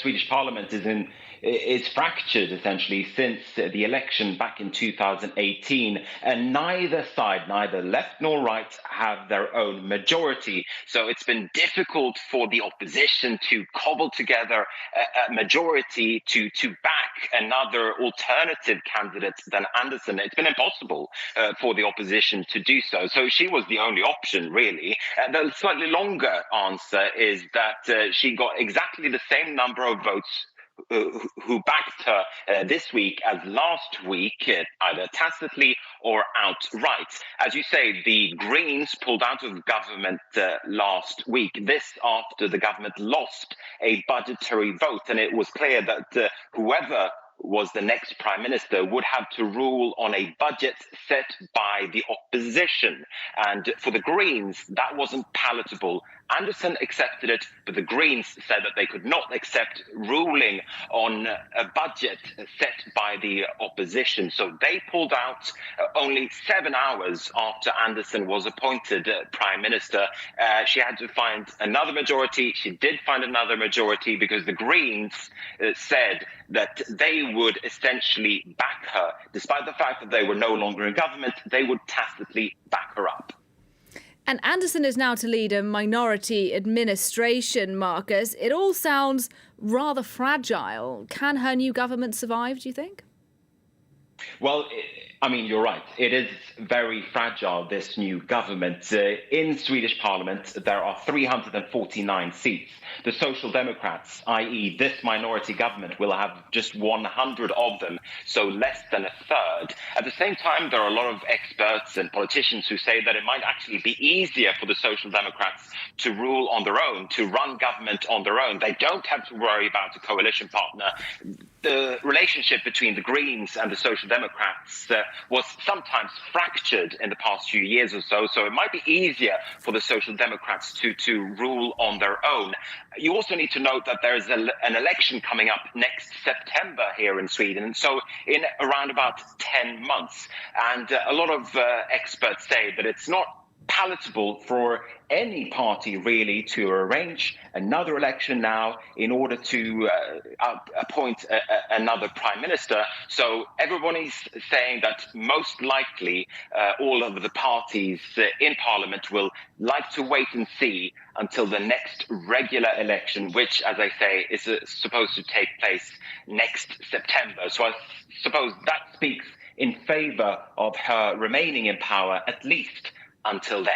Swedish parliament is fractured essentially since the election back in 2018, and neither side, neither left nor right, have their own majority. So it's been difficult for the opposition to cobble together a majority to back another alternative candidate than Andersson. It's been impossible for the opposition to do so. So she was the only option, really. The slightly longer answer is that she got exactly the same number of votes who backed her this week as last week, either tacitly or outright. As you say, the Greens pulled out of government last week, this after the government lost a budgetary vote, and it was clear that whoever was the next prime minister would have to rule on a budget set by the opposition. And for the Greens, that wasn't palatable. Andersson accepted it, but the Greens said that they could not accept ruling on a budget set by the opposition. So they pulled out only 7 hours after Andersson was appointed prime minister. She had to find another majority. She did find another majority because the Greens said that they would essentially back her. Despite the fact that they were no longer in government, they would tacitly back her up. And Andersson is now to lead a minority administration, Markus. It all sounds rather fragile. Can her new government survive, do you think? Well, I mean, you're right. It is very fragile, this new government. In Swedish parliament, there are 349 seats. The Social Democrats, i.e. this minority government, will have just 100 of them, so less than a third. At the same time, there are a lot of experts and politicians who say that it might actually be easier for the Social Democrats to rule on their own, to run government on their own. They don't have to worry about a coalition partner. The relationship between the Greens and the Social Democrats was sometimes fractured in the past few years or so, so it might be easier for the Social Democrats to rule on their own. You also need to note that there is an election coming up next September here in Sweden, so in around about 10 months. And a lot of experts say that it's not palatable for any party really to arrange another election now in order to appoint another prime minister. So everyone is saying that most likely all of the parties in parliament will like to wait and see until the next regular election, which, as I say, is supposed to take place next September. So I suppose that speaks in favor of her remaining in power, at least until then.